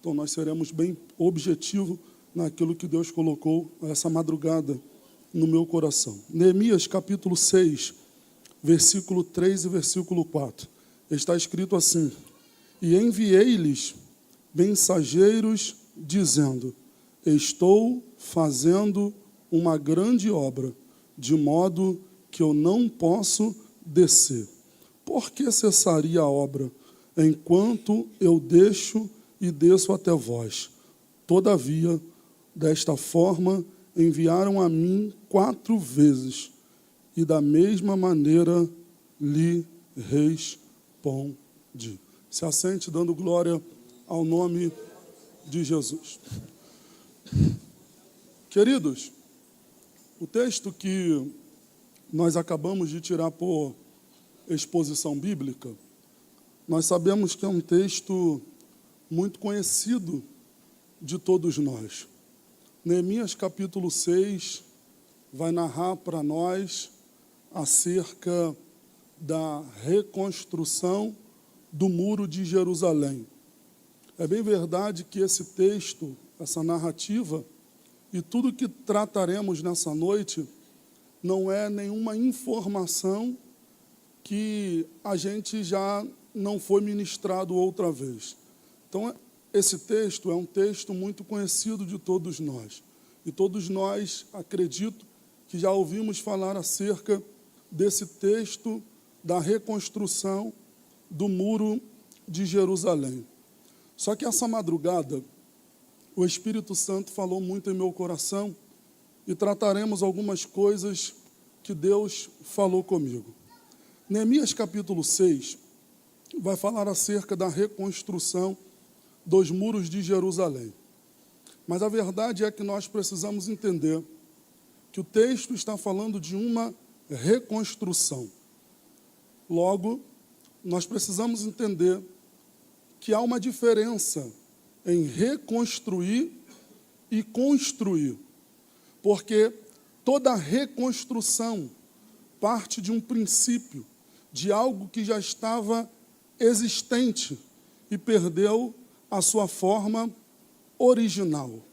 Então nós seremos bem objetivo naquilo que Deus colocou essa madrugada no meu coração. Neemias capítulo 6, versículo 3 e versículo 4. Está escrito assim: e enviei-lhes mensageiros dizendo: estou fazendo uma grande obra, de modo que eu não posso descer. Por que cessaria a obra, enquanto eu deixo e desço até vós? Todavia, desta forma, enviaram a mim 4 vezes, e da mesma maneira lhe respondi. Se assente dando glória ao nome de Jesus. Queridos, o texto que nós acabamos de tirar por exposição bíblica, nós sabemos que é um texto muito conhecido de todos nós. Neemias capítulo 6 vai narrar para nós acerca da reconstrução do muro de Jerusalém. É bem verdade que esse texto, essa narrativa, e tudo que trataremos nessa noite, não é nenhuma informação que a gente já não foi ministrado outra vez. Então, esse texto é um texto muito conhecido de todos nós. E todos nós, acredito, que já ouvimos falar acerca desse texto da reconstrução do muro de Jerusalém. Só que essa madrugada, o Espírito Santo falou muito em meu coração e trataremos algumas coisas que Deus falou comigo. Neemias capítulo 6 vai falar acerca da reconstrução dos muros de Jerusalém. Mas a verdade é que nós precisamos entender que o texto está falando de uma reconstrução. Logo, nós precisamos entender que há uma diferença em reconstruir e construir. Porque toda reconstrução parte de um princípio, de algo que já estava existente e perdeu a sua forma original.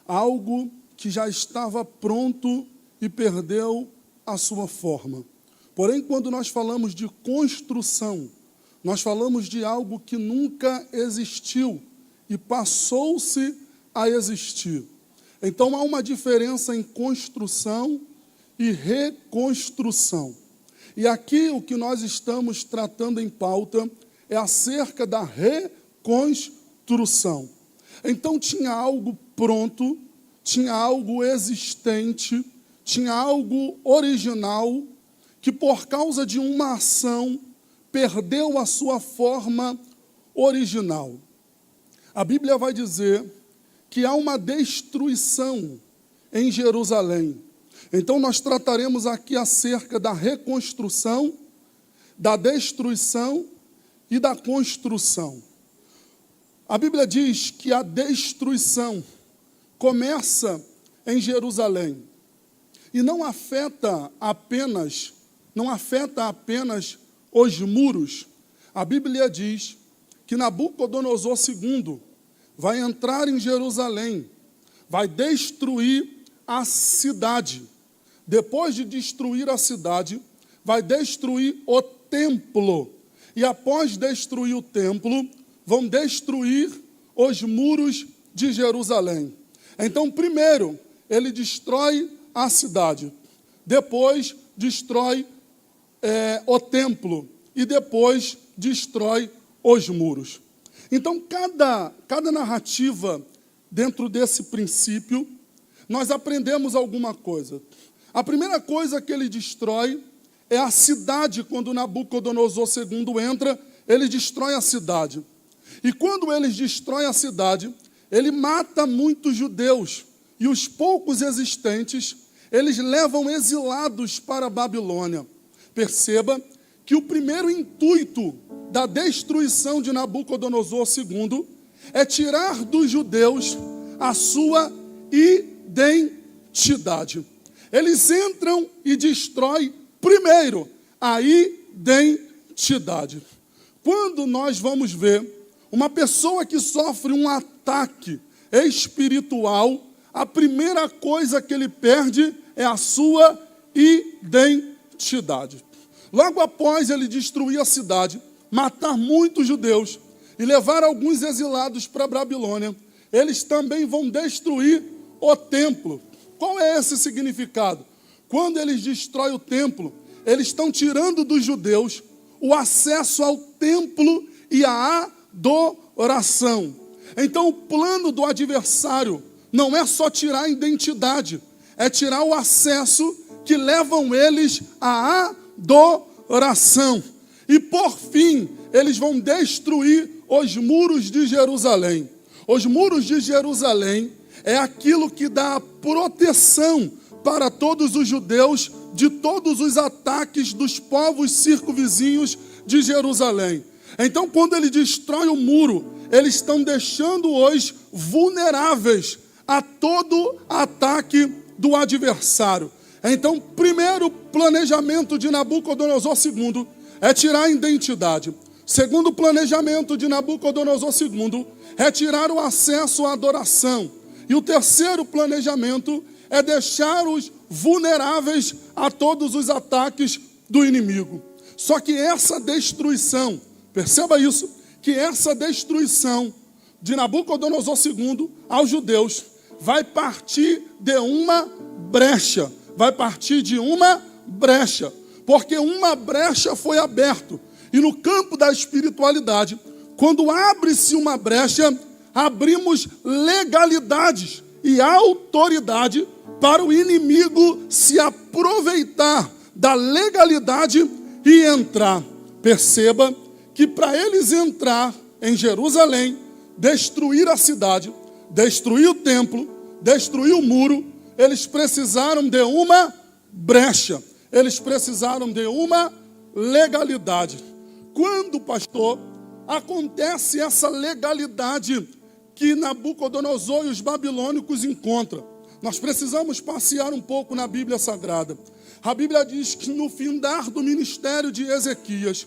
Algo que já estava pronto e perdeu a sua forma. Porém, quando nós falamos de construção, nós falamos de algo que nunca existiu e passou-se a existir. Então, há uma diferença em construção e reconstrução. E aqui o que nós estamos tratando em pauta é acerca da reconstrução. Então, tinha algo pronto, tinha algo existente, tinha algo original, que por causa de uma ação, perdeu a sua forma original. A Bíblia vai dizer que há uma destruição em Jerusalém. Então, nós trataremos aqui acerca da reconstrução, da destruição e da construção. A Bíblia diz que a destruição começa em Jerusalém e não afeta apenas os muros. A Bíblia diz que Nabucodonosor II vai entrar em Jerusalém, vai destruir a cidade. Depois de destruir a cidade, vai destruir o templo. E após destruir o templo, vão destruir os muros de Jerusalém. Então, primeiro, ele destrói a cidade. Depois, destrói o templo. E depois, destrói os muros. Então, cada narrativa dentro desse princípio, nós aprendemos alguma coisa. A primeira coisa que ele destrói é a cidade. Quando Nabucodonosor II entra, ele destrói a cidade. E quando ele destrói a cidade, ele mata muitos judeus. E os poucos existentes, eles levam exilados para a Babilônia. Perceba que o primeiro intuito da destruição de Nabucodonosor II é tirar dos judeus a sua identidade. Eles entram e destroem primeiro a identidade. Quando nós vamos ver Uma pessoa que sofre um ataque espiritual, a primeira coisa que ele perde é a sua identidade. Logo após ele destruir a cidade, matar muitos judeus e levar alguns exilados para a Babilônia, eles também vão destruir o templo. Qual é esse significado? Quando eles destroem o templo, eles estão tirando dos judeus o acesso ao templo e a adoração. Então o plano do adversário não é só tirar a identidade, é tirar o acesso que levam eles à adoração. E por fim, eles vão destruir os muros de Jerusalém. Os muros de Jerusalém é aquilo que dá proteção para todos os judeus de todos os ataques dos povos circunvizinhos de Jerusalém. Então, quando ele destrói o muro, eles estão deixando-os vulneráveis a todo ataque do adversário. Então, primeiro planejamento de Nabucodonosor II é tirar a identidade. Segundo planejamento de Nabucodonosor II é tirar o acesso à adoração. E o terceiro planejamento é deixar-os vulneráveis a todos os ataques do inimigo. Só que essa destruição, perceba isso, que essa destruição de Nabucodonosor II aos judeus vai partir de uma brecha. Vai partir de uma brecha. Porque uma brecha foi aberta. E no campo da espiritualidade, quando abre-se uma brecha, abrimos legalidades e autoridade para o inimigo se aproveitar da legalidade e entrar. Perceba que para eles entrar em Jerusalém, destruir a cidade, destruir o templo, destruir o muro, eles precisaram de uma brecha, eles precisaram de uma legalidade. Quando, pastor, acontece essa legalidade que Nabucodonosor e os babilônicos encontram? Nós precisamos passear um pouco na Bíblia Sagrada. A Bíblia diz que no findar do ministério de Ezequias,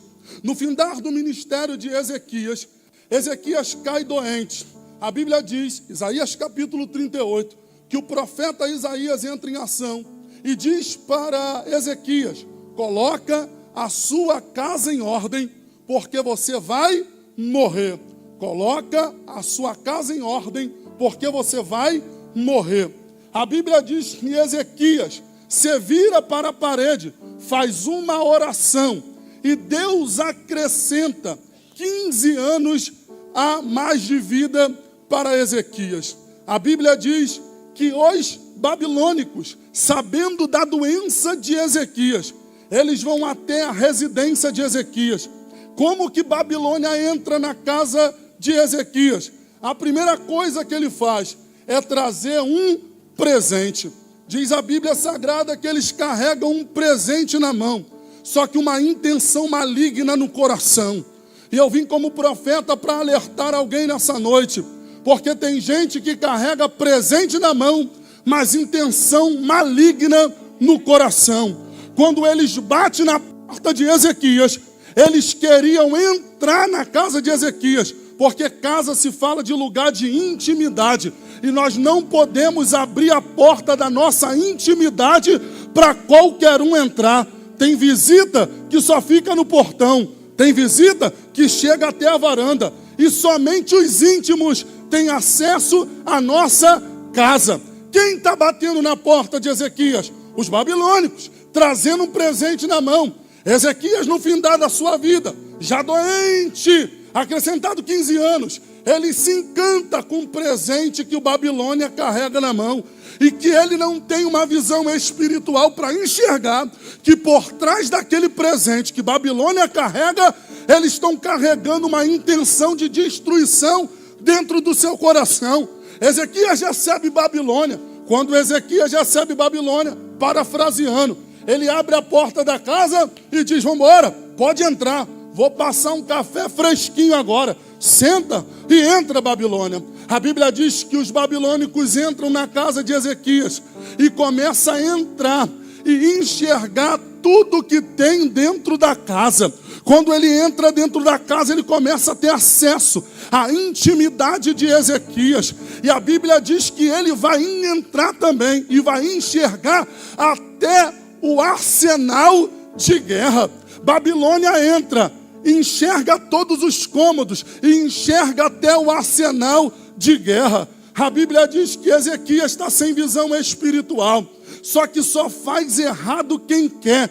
Ezequias cai doente. A Bíblia diz, Isaías capítulo 38, que o profeta Isaías entra em ação e diz para Ezequias: coloca a sua casa em ordem, porque você vai morrer. Coloca a sua casa em ordem, porque você vai morrer. A Bíblia diz que Ezequias se vira para a parede, faz uma oração, e Deus acrescenta 15 anos a mais de vida para Ezequias. A Bíblia diz que os babilônicos, sabendo da doença de Ezequias, eles vão até a residência de Ezequias. Como que Babilônia entra na casa de Ezequias? A primeira coisa que ele faz é trazer um presente. Diz a Bíblia Sagrada que eles carregam um presente na mão, só que uma intenção maligna no coração. E eu vim como profeta para alertar alguém nessa noite, porque tem gente que carrega presente na mão, mas intenção maligna no coração. Quando eles batem na porta de Ezequias, eles queriam entrar na casa de Ezequias, porque casa se fala de lugar de intimidade, e nós não podemos abrir a porta da nossa intimidade para qualquer um entrar. Tem visita que só fica no portão, tem visita que chega até a varanda, e somente os íntimos têm acesso à nossa casa. Quem está batendo na porta de Ezequias? Os babilônicos, trazendo um presente na mão. Ezequias, no findar da sua vida, já doente, acrescentado 15 anos, ele se encanta com o presente que o Babilônia carrega na mão, e que ele não tem uma visão espiritual para enxergar que por trás daquele presente que Babilônia carrega, eles estão carregando uma intenção de destruição dentro do seu coração. Ezequias recebe Babilônia. Quando Ezequias recebe Babilônia, parafraseando, ele abre a porta da casa e diz: vamos embora, pode entrar, vou passar um café fresquinho agora. Senta e entra, Babilônia. A Bíblia diz que os babilônicos entram na casa de Ezequias e começam a entrar e enxergar tudo que tem dentro da casa. Quando ele entra dentro da casa, ele começa a ter acesso à intimidade de Ezequias. E a Bíblia diz que ele vai entrar também e vai enxergar até o arsenal de guerra. Babilônia entra, enxerga todos os cômodos e enxerga até o arsenal de guerra. A Bíblia diz que Ezequias está sem visão espiritual. Só que só faz errado quem quer.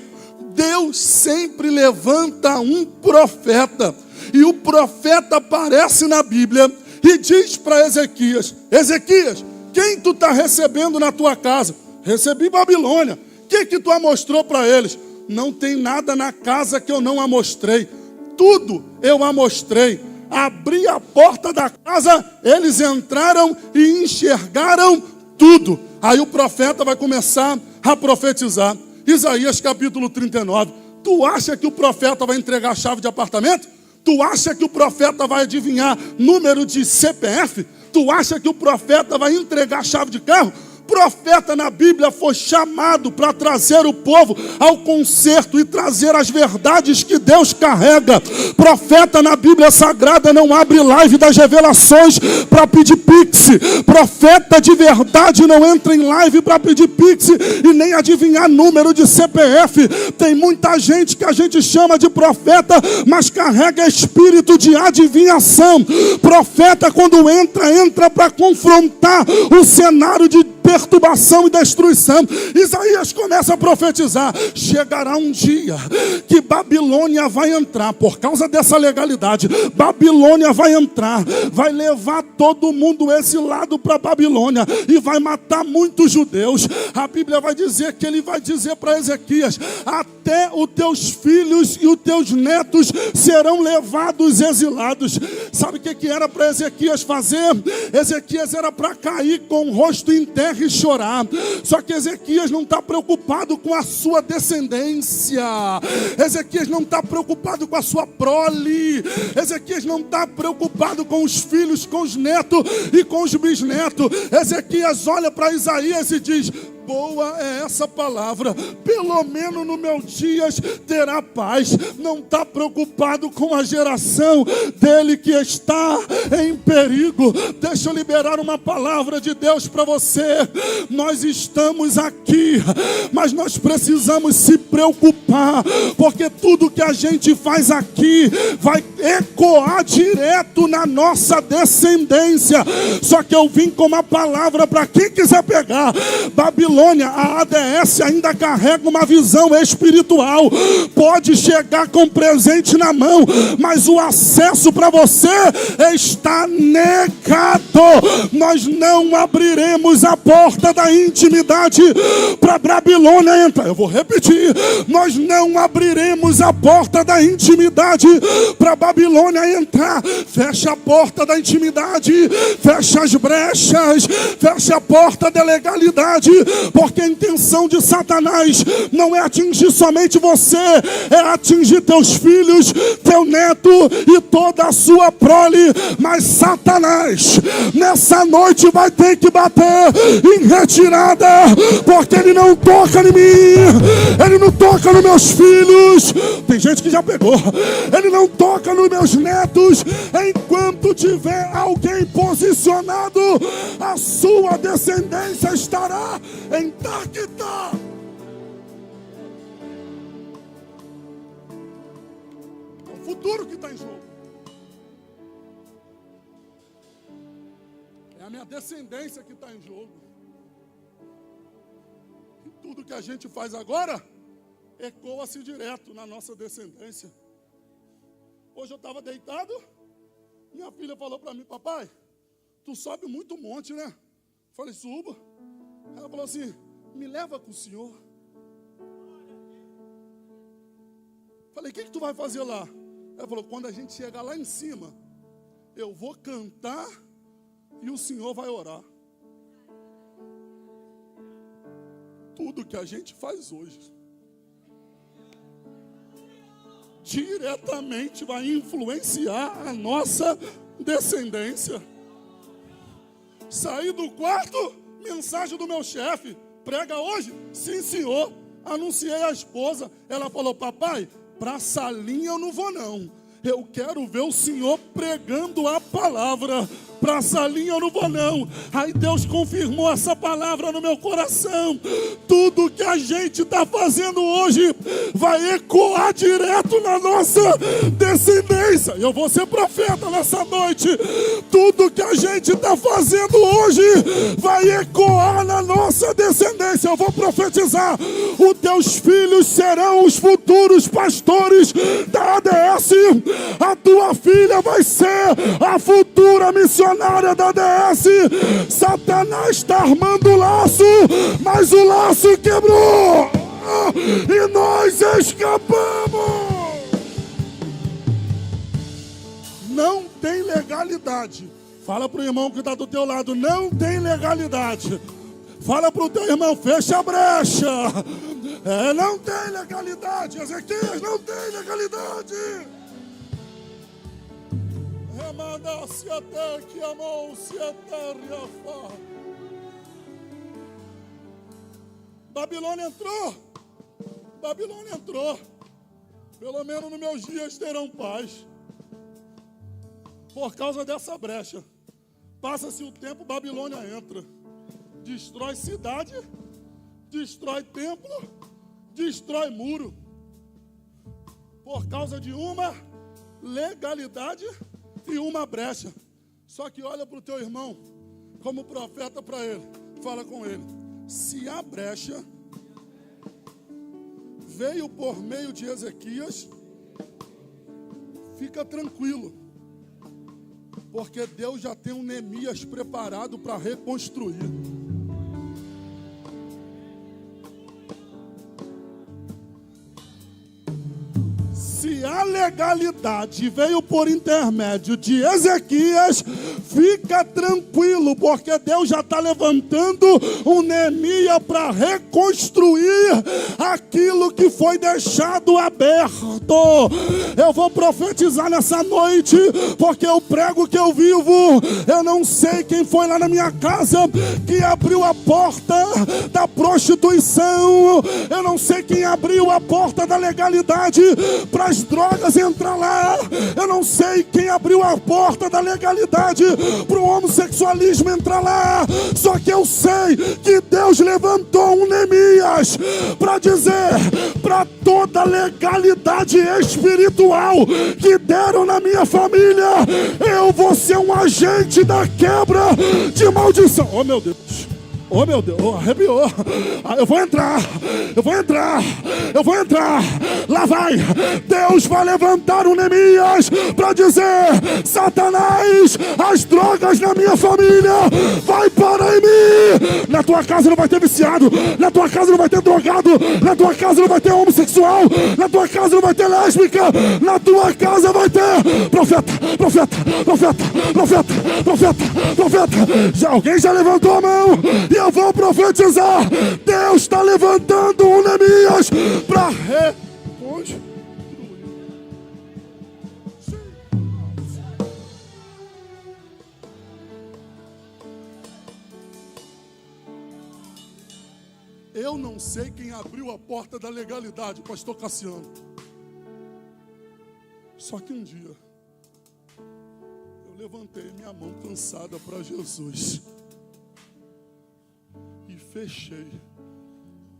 Deus sempre levanta um profeta. E o profeta aparece na Bíblia e diz para Ezequias: Ezequias, quem tu está recebendo na tua casa? Recebi Babilônia. O que tu amostrou para eles? Não tem nada na casa que eu não amostrei. Tudo eu amostrei. Abri a porta da casa, eles entraram e enxergaram tudo. Aí o profeta vai começar a profetizar. Isaías capítulo 39. Tu acha que o profeta vai entregar a chave de apartamento? Tu acha que o profeta vai adivinhar número de CPF? Tu acha que o profeta vai entregar a chave de carro? Profeta na Bíblia foi chamado para trazer o povo ao conserto e trazer as verdades que Deus carrega. Profeta na Bíblia Sagrada não abre live das revelações para pedir pix. Profeta de verdade não entra em live para pedir pix e nem adivinhar número de CPF. Tem muita gente que a gente chama de profeta, mas carrega espírito de adivinhação. Profeta, quando entra para confrontar o cenário de perturbação e destruição. Isaías começa a profetizar: chegará um dia que Babilônia vai entrar, por causa dessa legalidade. Babilônia vai entrar, vai levar todo mundo exilado para Babilônia e vai matar muitos judeus. A Bíblia vai dizer que ele vai dizer para Ezequias: até os teus filhos e os teus netos serão levados exilados. Sabe o que era para Ezequias fazer? Ezequias era para cair com o rosto em terra e chorar. Só que Ezequias não está preocupado com a sua descendência. Ezequias não está preocupado com a sua prole. Ezequias não está preocupado com os filhos, com os netos e com os bisnetos. Ezequias olha para Isaías e diz: boa é essa palavra, pelo menos nos meus dias terá paz. Não está preocupado com a geração dele que está em perigo. Deixa eu liberar uma palavra de Deus para você. Nós estamos aqui, mas nós precisamos se preocupar, porque tudo que a gente faz aqui vai ecoar direto na nossa descendência. Só que eu vim com uma palavra para quem quiser pegar. Babilônia, a ADS ainda carrega uma visão espiritual. Pode chegar com presente na mão, mas o acesso para você está negado. Nós não abriremos a porta da intimidade para Babilônia entrar. Eu vou repetir: nós não abriremos a porta da intimidade para Babilônia entrar. Fecha a porta da intimidade, fecha as brechas, fecha a porta da legalidade, porque a intenção de Satanás não é atingir somente você, é atingir teus filhos, teu neto e toda a sua prole. Mas Satanás nessa noite vai ter que bater em retirada, porque ele não toca em mim, ele não toca nos meus filhos. Tem gente que já pegou. Ele não toca nos meus netos. Enquanto tiver alguém posicionado, a sua descendência estará intacta. É o futuro que está em jogo. É a minha descendência que está em jogo. E tudo que a gente faz agora ecoa-se direto na nossa descendência. Hoje eu estava deitado, minha filha falou para mim: papai, tu sobe muito monte, né? Eu falei: subo. Ela falou assim: me leva com o senhor. Falei: o que tu vai fazer lá? Ela falou: quando a gente chegar lá em cima, eu vou cantar e o senhor vai orar. Tudo que a gente faz hoje diretamente vai influenciar a nossa descendência. Saí do quarto, mensagem do meu chefe: prega hoje? Sim, senhor. Anunciei à esposa. Ela falou: papai, para a salinha eu não vou não. Eu quero ver o senhor pregando a palavra. Para a salinha eu não vou não. Aí Deus confirmou essa palavra no meu coração. Tudo que a gente está fazendo hoje vai ecoar direto na nossa descendência. Eu vou ser profeta nessa noite. Tudo que a gente está fazendo hoje vai ecoar na nossa descendência. Eu vou profetizar: os teus filhos serão os futuros pastores da ADS. A tua filha vai ser a futura missionária da ADS. Satanás está armando o laço, mas o laço quebrou e nós escapamos. Não tem legalidade. Fala para o irmão que está do teu lado: não tem legalidade. Fala para o teu irmão: fecha a brecha. Não tem legalidade. Ezequias, não tem legalidade. Remanda-se até que a mão se aterra. Babilônia entrou. Babilônia entrou. Pelo menos nos meus dias terão paz. Por causa dessa brecha. Passa-se o tempo, Babilônia entra. Destrói cidade, destrói templo, destrói muro. Por causa de uma legalidade e uma brecha. Só que olha para o teu irmão, como profeta para ele. Fala com ele: se a brecha veio por meio de Ezequias, fica tranquilo, porque Deus já tem um Neemias preparado para reconstruir. Se a legalidade veio por intermédio de Ezequias, fica tranquilo, porque Deus já está levantando um Neemias para reconstruir aquilo que foi deixado aberto. Eu vou profetizar nessa noite, porque eu prego que eu vivo. Eu não sei quem foi lá na minha casa que abriu a porta da prostituição. Eu não sei quem abriu a porta da legalidade para as drogas entrar lá. Eu não sei quem abriu a porta da legalidade para o homossexualismo entrar lá. Só que eu sei que Deus levantou um Neemias para dizer: para toda legalidade espiritual que deram na minha família, eu vou ser um agente da quebra de maldição. Oh meu Deus, oh meu Deus, arrepiou. Eu vou entrar. Lá vai. Deus vai levantar um Neemias para dizer: Satanás, as drogas na minha família vai parar em mim. Na tua casa não vai ter viciado, na tua casa não vai ter drogado, na tua casa não vai ter homossexual, na tua casa não vai ter lésbica, na tua casa vai ter profeta. Alguém já levantou a mão? E eu vou profetizar: Deus está levantando um Neemias para reconstruir. Eu não sei quem abriu a porta da legalidade, pastor Cassiano. Só que um dia eu levantei minha mão cansada para Jesus e fechei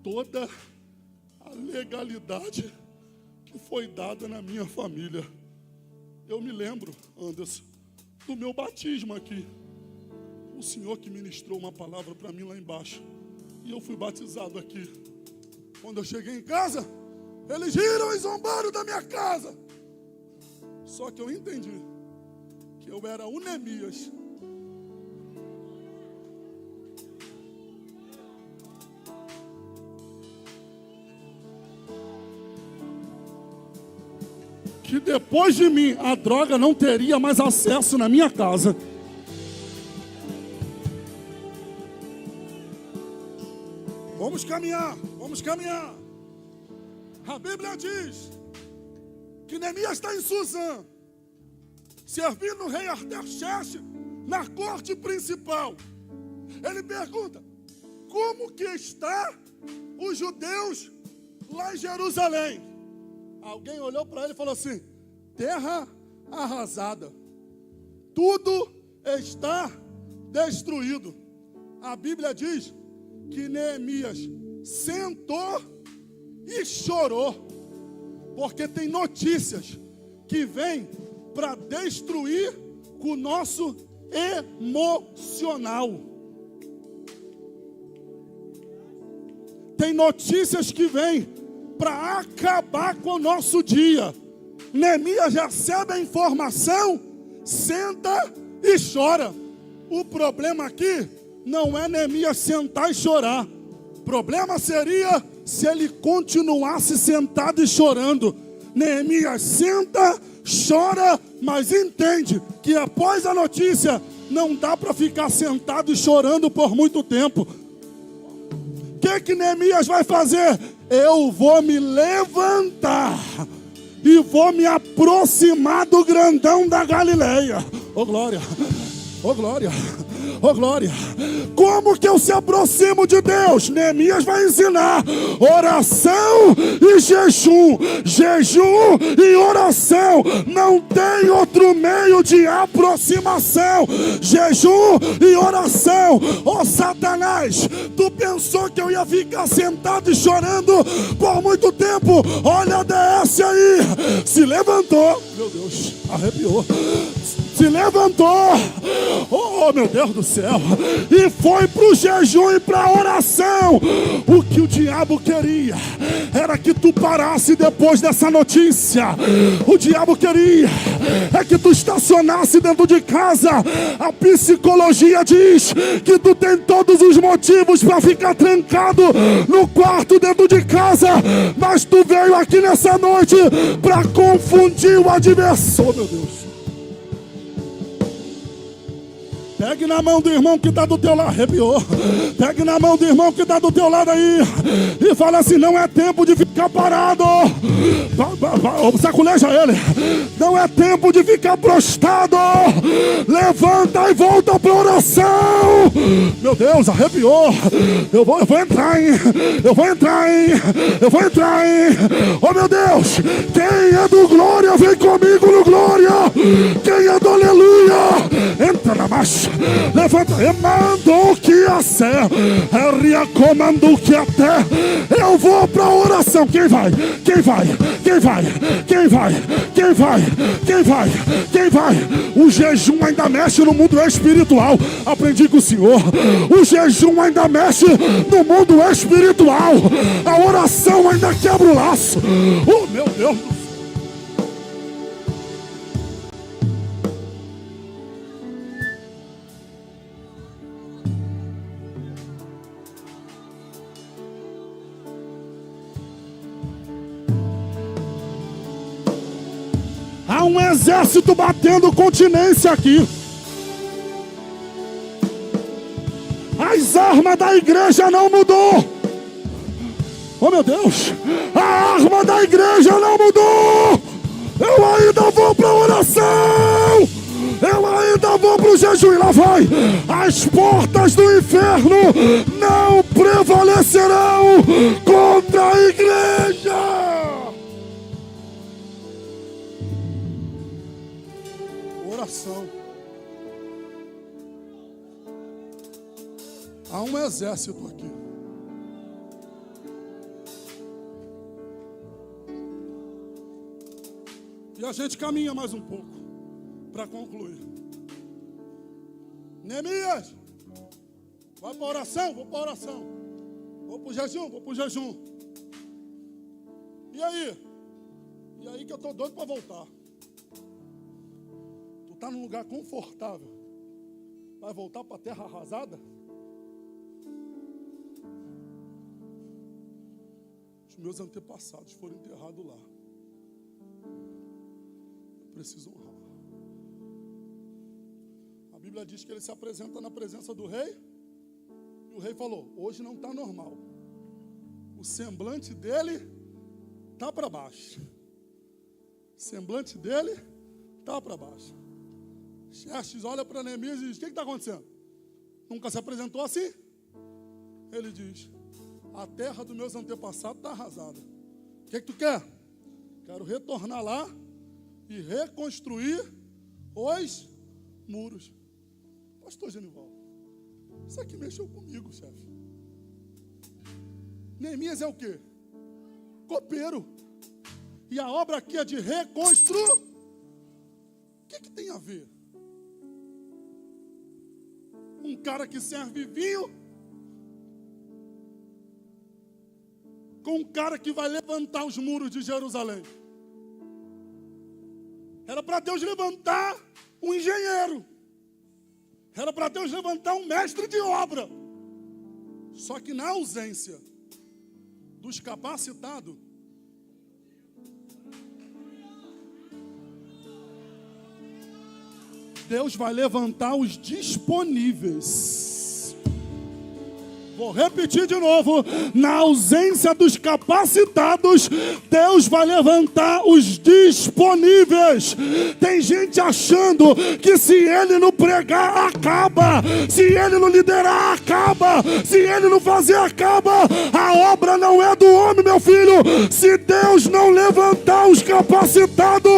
toda a legalidade que foi dada na minha família. Eu me lembro, Anderson, do meu batismo aqui. O Senhor que ministrou uma palavra para mim lá embaixo. E eu fui batizado aqui. Quando eu cheguei em casa, eles riram e zombaram da minha casa. Só que eu entendi que eu era o Neemias. Que depois de mim, a droga não teria mais acesso na minha casa. Vamos caminhar. A Bíblia diz que Neemias está em Suzã, servindo o rei Artaxerxes na corte principal. Ele pergunta: como que está os judeus lá em Jerusalém. Alguém olhou para ele e falou assim: terra arrasada, tudo está destruído. A Bíblia diz que Neemias sentou e chorou, porque tem notícias que vêm para destruir o nosso emocional. Tem notícias que vêm para acabar com o nosso dia. Neemias recebe a informação, senta e chora. O problema aqui não é Neemias sentar e chorar. O problema seria se ele continuasse sentado e chorando. Neemias senta, chora, mas entende que após a notícia não dá para ficar sentado e chorando por muito tempo. O que Neemias vai fazer? Eu vou me levantar e vou me aproximar do grandão da Galileia. Ô glória, ô glória, ô glória. Como que eu se aproximo de Deus? Neemias vai ensinar: oração e jejum. Jejum e oração. Não tem outro meio de aproximação. Jejum e oração. Ô Satanás, tu pensou que eu ia ficar sentado e chorando por muito tempo? Olha a DS aí. Se levantou. Meu Deus, arrepiou. Se levantou, oh meu Deus do céu, e foi para o jejum e para a oração. O que o diabo queria era que tu parasse depois dessa notícia. O diabo queria é que tu estacionasse dentro de casa. A psicologia diz que tu tem todos os motivos para ficar trancado no quarto dentro de casa, mas tu veio aqui nessa noite para confundir o adversário. Oh meu Deus. Pegue na mão do irmão que está do teu lado. Arrepiou. Pegue na mão do irmão que está do teu lado aí e fala assim: não é tempo de ficar parado. Saculeja ele. Não é tempo de ficar prostrado. Levanta e volta para a oração. Meu Deus, arrepiou. Eu vou entrar, hein? Eu vou entrar, hein? Eu vou entrar, hein? Oh meu Deus, quem é do glória vem comigo no glória. Quem é do aleluia entra na marcha. Levanta, e mandou que a serra, comandou que até. Eu vou para a oração. Quem vai? Quem vai? Quem vai? Quem vai? Quem vai? Quem vai? Quem vai? O jejum ainda mexe no mundo espiritual. Aprendi com o Senhor. O jejum ainda mexe no mundo espiritual. A oração ainda quebra o laço. Oh meu Deus do céu. Há um exército batendo continência aqui. As armas da igreja não mudou. Oh meu Deus, a arma da igreja não mudou. Eu ainda vou para a oração. Eu ainda vou para o jejum. E lá vai. As portas do inferno não prevalecerão contra a igreja. Oração. Há um exército aqui. E a gente caminha mais um pouco para concluir. Neemias, vai para a oração? Vou para a oração. Vou para o jejum? Vou para o jejum. E aí? E aí que eu estou doido para voltar. Tu está num lugar confortável. Vai voltar para a terra arrasada? Os meus antepassados foram enterrados lá. Eu preciso honrar. A Bíblia diz que ele se apresenta na presença do rei. E o rei falou: hoje não está normal. O semblante dele está para baixo. O semblante dele está para baixo. Xerxes olha para Neemias e diz: o que está acontecendo? Nunca se apresentou assim? Ele diz: a terra dos meus antepassados está arrasada. O que tu quer? Quero retornar lá e reconstruir os muros. Pastor Genival, isso aqui mexeu comigo, chefe. Neemias é o quê? Copeiro. E a obra aqui é de reconstruir. O que tem a ver? Um cara que serve vinho com um cara que vai levantar os muros de Jerusalém. Era para Deus levantar um engenheiro. Era para Deus levantar um mestre de obra. Só que na ausência dos capacitados, Deus vai levantar os disponíveis. Vou repetir de novo. Na ausência dos capacitados, Deus vai levantar os disponíveis. Tem gente achando que se ele não pregar, acaba. Se ele não liderar, acaba. Se ele não fazer, acaba. A obra não é do homem, meu filho. Se Deus não levantar os capacitados,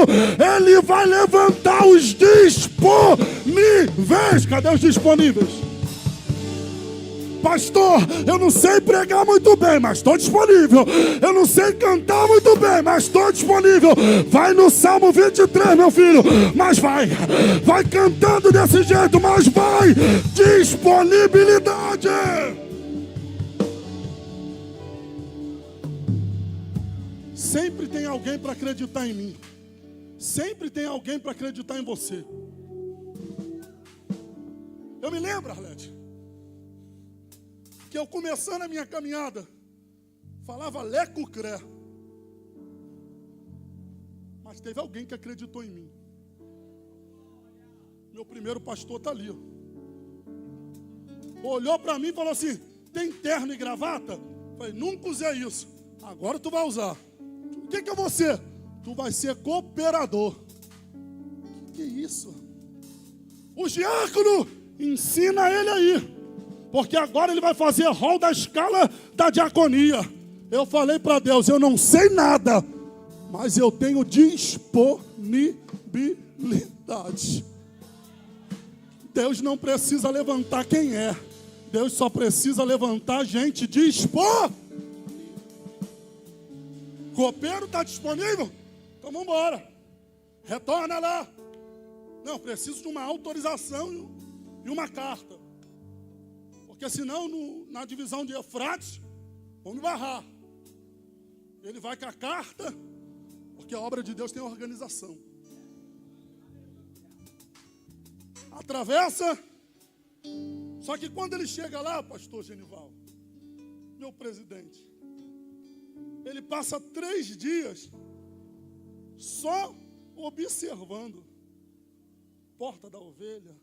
ele vai levantar os disponíveis. Cadê os disponíveis? Pastor, eu não sei pregar muito bem, mas estou disponível. Eu não sei cantar muito bem, mas estou disponível. Vai no Salmo 23, meu filho. Mas vai cantando desse jeito, mas vai. Disponibilidade. Sempre tem alguém para acreditar em mim. Sempre tem alguém para acreditar em você. Eu me lembro, Arlete, que eu começando a minha caminhada, falava leco-cré. Mas teve alguém que acreditou em mim. Meu primeiro pastor está ali. Olhou para mim e falou assim: tem terno e gravata? Falei, nunca usei isso. Agora tu vai usar. O que eu vou ser? Tu vai ser cooperador. Que isso? O diácono ensina ele aí. Porque agora ele vai fazer rol da escala da diaconia. Eu falei para Deus, eu não sei nada, mas eu tenho disponibilidade. Deus não precisa levantar quem é. Deus só precisa levantar gente disponível. Copeiro está disponível? Então vamos embora. Retorna lá. Não, preciso de uma autorização e uma carta. Porque senão, na divisão de Eufrates, vão me barrar. Ele vai com a carta, porque a obra de Deus tem organização. Atravessa. Só que quando ele chega lá, pastor Genival, meu presidente, ele passa 3 dias só observando. Porta da ovelha,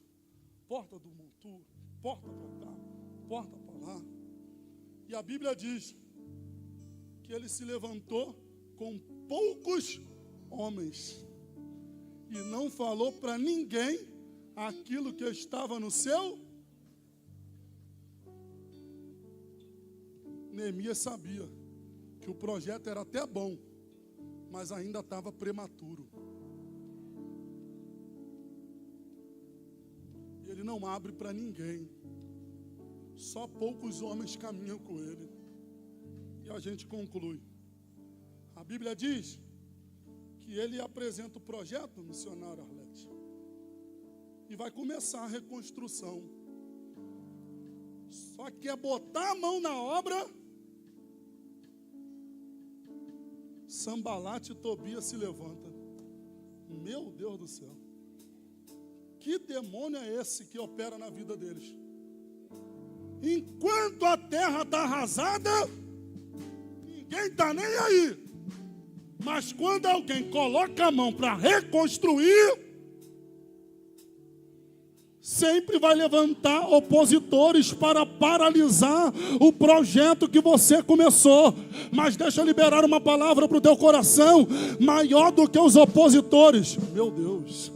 porta do montu, porta para cá, porta para lá. E a Bíblia diz que ele se levantou com poucos homens e não falou para ninguém aquilo que estava no seu. Neemias sabia que o projeto era até bom, mas ainda estava prematuro. E ele não abre para ninguém. Só poucos homens caminham com ele. E a gente conclui. A Bíblia diz que ele apresenta o projeto missionário, Arlete, e vai começar a reconstrução. Só que é botar a mão na obra. Sambalate e Tobias se levanta. Meu Deus do céu. Que demônio é esse que opera na vida deles? Enquanto a terra está arrasada, ninguém está nem aí. Mas quando alguém coloca a mão para reconstruir, sempre vai levantar opositores para paralisar o projeto que você começou. Mas deixa eu liberar uma palavra para o teu coração, maior do que os opositores. Meu Deus.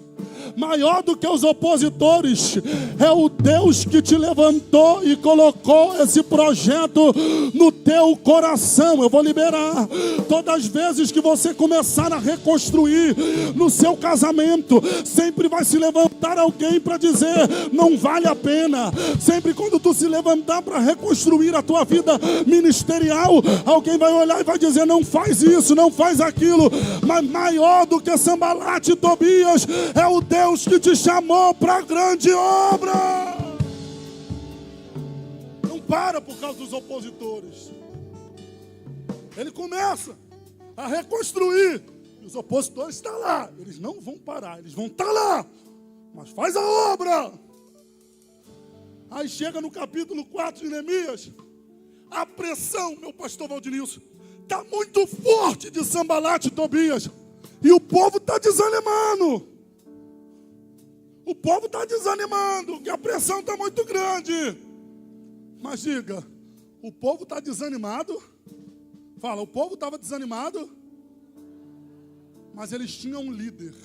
Maior do que os opositores é o Deus que te levantou e colocou esse projeto no teu coração. Eu vou liberar. Todas as vezes que você começar a reconstruir no seu casamento, sempre vai se levantar alguém para dizer: não vale a pena. Sempre quando tu se levantar para reconstruir a tua vida ministerial, alguém vai olhar e vai dizer: não faz isso, não faz aquilo. Mas maior do que Sambalate e Tobias é o Deus que te chamou para a grande obra. Não para por causa dos opositores. Ele começa a reconstruir. E os opositores estão lá. Eles não vão parar, eles vão estar lá. Mas faz a obra. Aí chega no capítulo 4 de Neemias. A pressão, meu pastor Valdinilson, está muito forte de Sambalate e Tobias. E o povo está desanimando. O povo está desanimando, que a pressão está muito grande. Mas diga, o povo está desanimado? Fala, o povo estava desanimado, mas eles tinham um líder.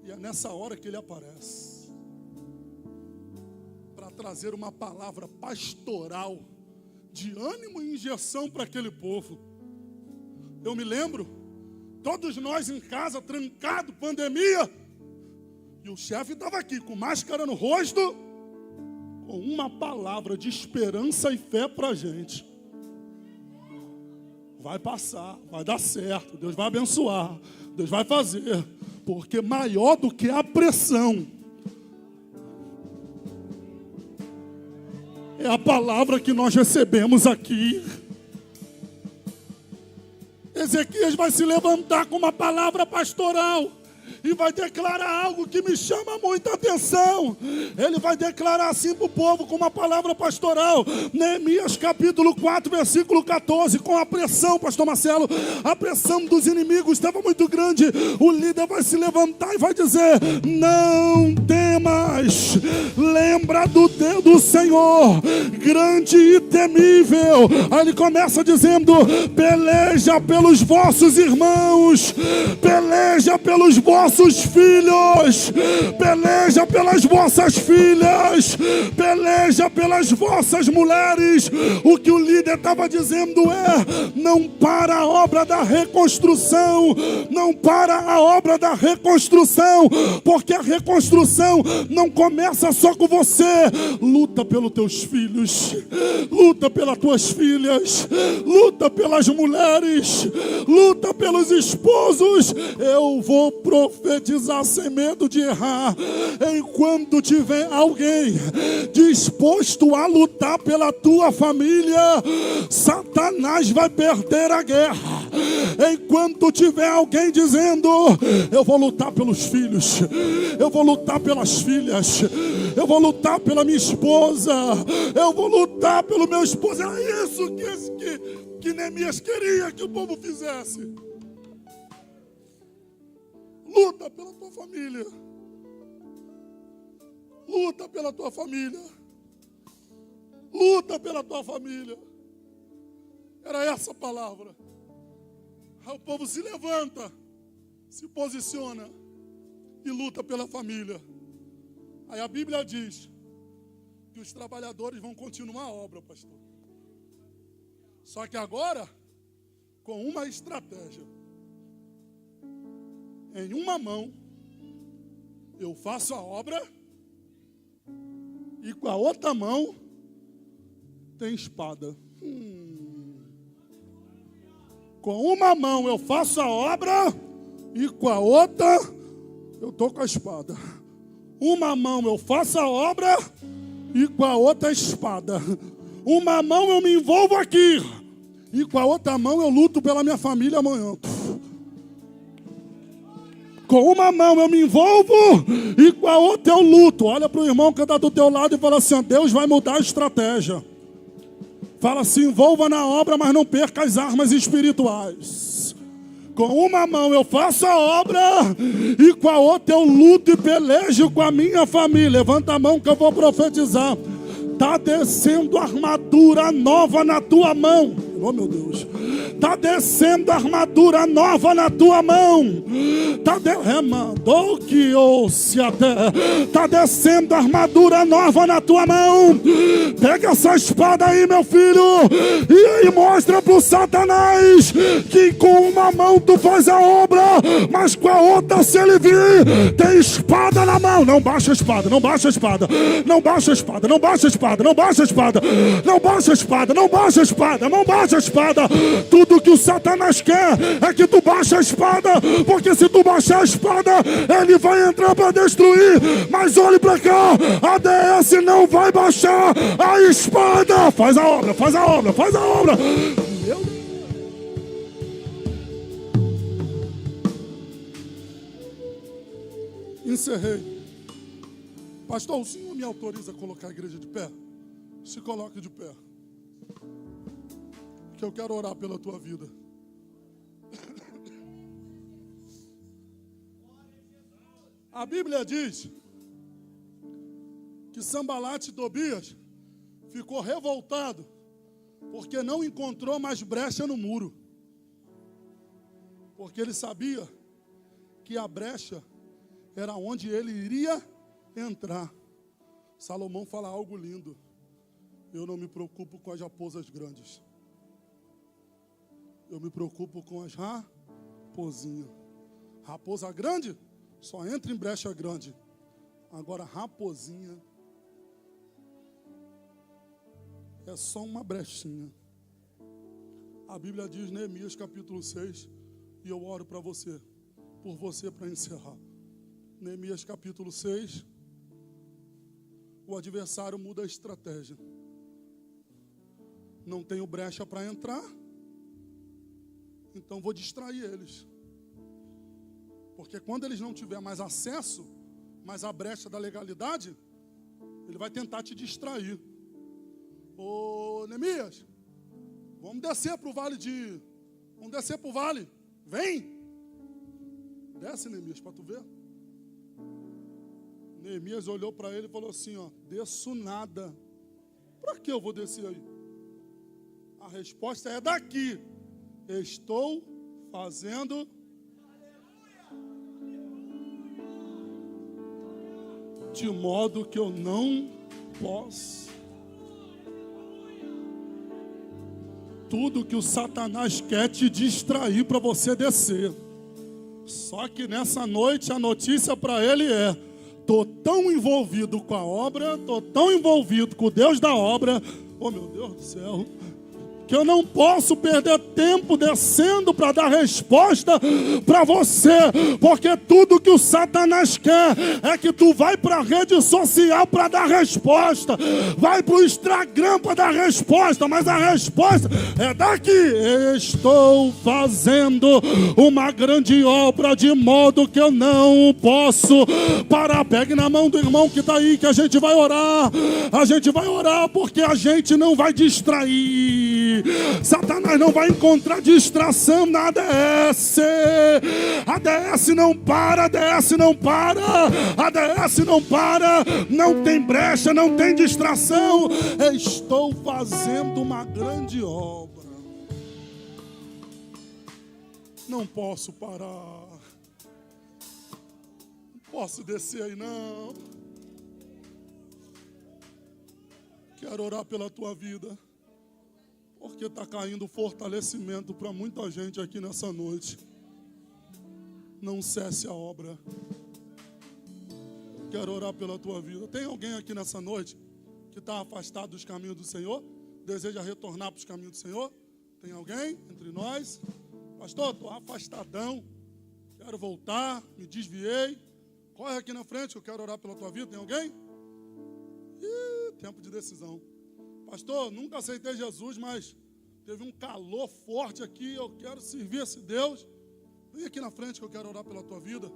E é nessa hora que ele aparece para trazer uma palavra pastoral de ânimo e injeção para aquele povo. Eu me lembro, todos nós em casa, trancado, pandemia, e o chefe estava aqui com máscara no rosto, com uma palavra de esperança e fé para a gente. Vai passar, vai dar certo, Deus vai abençoar, Deus vai fazer, porque maior do que a pressão é a palavra que nós recebemos aqui. Ezequias vai se levantar com uma palavra pastoral e vai declarar algo que me chama muita atenção. Ele vai declarar assim para o povo com uma palavra pastoral. Neemias capítulo 4, versículo 14. Com a pressão, pastor Marcelo, a pressão dos inimigos estava muito grande. O líder vai se levantar e vai dizer: não temas, lembra do Deus do Senhor, grande e temível. Aí ele começa dizendo: peleja pelos vossos irmãos, peleja pelos vossos filhos, peleja pelas vossas filhas, peleja pelas vossas mulheres. O que o líder estava dizendo é: não para a obra da reconstrução, não para a obra da reconstrução, porque a reconstrução não começa só com você. Luta pelos teus filhos, luta pelas tuas filhas, luta pelas mulheres, luta pelos esposos. Eu vou profetizar sem medo de errar. Enquanto tiver alguém disposto a lutar pela tua família, Satanás vai perder a guerra. Enquanto tiver alguém dizendo: eu vou lutar pelos filhos, eu vou lutar pelas filhas, eu vou lutar pela minha esposa, eu vou lutar pelo meu esposo. Era isso que Neemias queria que o povo fizesse. Luta pela tua família. Luta pela tua família. Luta pela tua família. Era essa a palavra. Aí o povo se levanta, se posiciona e luta pela família. Aí a Bíblia diz que os trabalhadores vão continuar a obra, pastor. Só que agora, com uma estratégia. Em uma mão, eu faço a obra, e com a outra mão, tem espada. Com uma mão eu faço a obra, e com a outra, eu estou com a espada. Uma mão eu faço a obra, e com a outra a espada. Uma mão eu me envolvo aqui, e com a outra mão eu luto pela minha família amanhã. Com uma mão eu me envolvo e com a outra eu luto. Olha para o irmão que está do teu lado e fala assim: Deus vai mudar a estratégia. Fala assim: envolva na obra, mas não perca as armas espirituais. Com uma mão eu faço a obra e com a outra eu luto e pelejo com a minha família. Levanta a mão que eu vou profetizar. Está descendo armadura nova na tua mão. Oh, meu Deus. Está descendo armadura nova na tua mão. Está descendo armadura nova na tua mão. Pega essa espada aí, meu filho, e aí mostra para o Satanás que com uma mão tu faz a obra, mas com a outra, se ele vir, tem espada na mão. Não baixa a espada, não baixa a espada, não baixa a espada, não baixa a espada, não baixa a espada, não baixa a espada, não baixa a espada, não baixa a espada. Tudo que o Satanás quer é que tu baixa a espada, porque se tu baixar a espada, ele vai entrar para destruir. Mas olhe para cá, a DS não vai baixar a espada. Faz a obra, faz a obra, faz a obra. Meu Deus. Encerrei. Pastor, o senhor me autoriza a colocar a igreja de pé? Se coloque de pé, que eu quero orar pela tua vida. A Bíblia diz que Sambalate e Tobias ficou revoltado porque não encontrou mais brecha no muro. Porque ele sabia que a brecha era onde ele iria entrar. Salomão fala algo lindo. Eu não me preocupo com as raposas grandes. Eu me preocupo com as raposinhas. Raposa grande só entra em brecha grande. Agora raposinha é só uma brechinha. A Bíblia diz, Neemias capítulo 6, e eu oro para você, por você para encerrar. Neemias capítulo 6, o adversário muda a estratégia. Não tenho brecha para entrar, então vou distrair eles. Porque quando eles não tiverem mais acesso, mais a brecha da legalidade, ele vai tentar te distrair. Ô Neemias, vamos descer para o vale de... Vamos descer para o vale. Vem! Desce, Neemias, para tu ver. Neemias olhou para ele e falou assim, ó, desço nada. Para que eu vou descer aí? A resposta é daqui. Estou fazendo... de modo que eu não posso. Tudo que o Satanás quer te distrair para você descer. Só que nessa noite a notícia para ele é: estou tão envolvido com a obra, estou tão envolvido com o Deus da obra, oh meu Deus do céu, que eu não posso perder tempo descendo para dar resposta para você, porque tudo que o Satanás quer é que tu vai para a rede social para dar resposta, vai para o Instagram para dar resposta, mas a resposta é daqui. Estou fazendo uma grande obra de modo que eu não posso parar. Pegue na mão do irmão que está aí, que a gente vai orar porque a gente não vai distrair. Satanás não vai encontrar distração na ADS. A ADS não para, a ADS não para, a ADS não para, não tem brecha, não tem distração. Estou fazendo uma grande obra. Não posso parar. Não posso descer aí não. Quero orar pela tua vida. Porque está caindo fortalecimento para muita gente aqui nessa noite. Não cesse a obra. Quero orar pela tua vida. Tem alguém aqui nessa noite que está afastado dos caminhos do Senhor? Deseja retornar para os caminhos do Senhor? Tem alguém entre nós? Pastor, estou afastadão. Quero voltar, me desviei. Corre aqui na frente que eu quero orar pela tua vida. Tem alguém? Tempo de decisão. Pastor, nunca aceitei Jesus, mas teve um calor forte aqui, eu quero servir esse Deus. Vem aqui na frente que eu quero orar pela tua vida.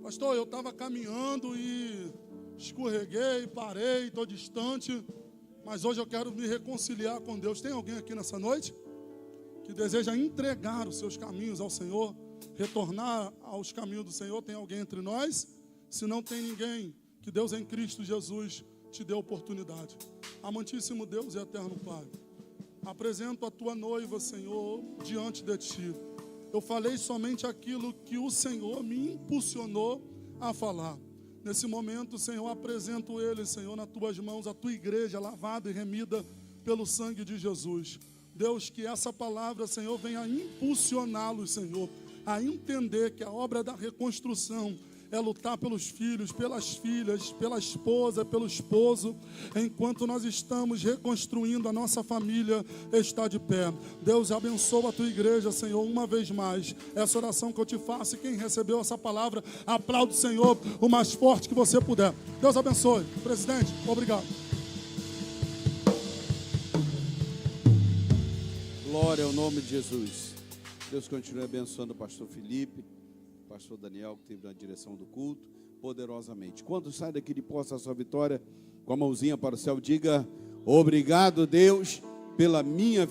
Pastor, eu estava caminhando e escorreguei, parei, estou distante, mas hoje eu quero me reconciliar com Deus. Tem alguém aqui nessa noite que deseja entregar os seus caminhos ao Senhor, retornar aos caminhos do Senhor? Tem alguém entre nós? Se não tem ninguém, que Deus em Cristo Jesus te dê oportunidade. Amantíssimo Deus e eterno Pai, apresento a tua noiva, Senhor, diante de ti. Eu falei somente aquilo que o Senhor me impulsionou a falar. Nesse momento, Senhor, apresento ele, Senhor, nas tuas mãos, a tua igreja lavada e remida pelo sangue de Jesus. Deus, que essa palavra, Senhor, venha impulsioná-los, Senhor, a entender que a obra da reconstrução é lutar pelos filhos, pelas filhas, pela esposa, pelo esposo, enquanto nós estamos reconstruindo a nossa família está de pé. Deus abençoa a tua igreja, Senhor, uma vez mais. Essa oração que eu te faço, e quem recebeu essa palavra, aplaude o Senhor o mais forte que você puder. Deus abençoe. Presidente, obrigado. Glória ao nome de Jesus. Deus continue abençoando o pastor Felipe, o pastor Daniel, que esteve na direção do culto, poderosamente. Quando sai daqui de posse a sua vitória, com a mãozinha para o céu, diga: obrigado, Deus, pela minha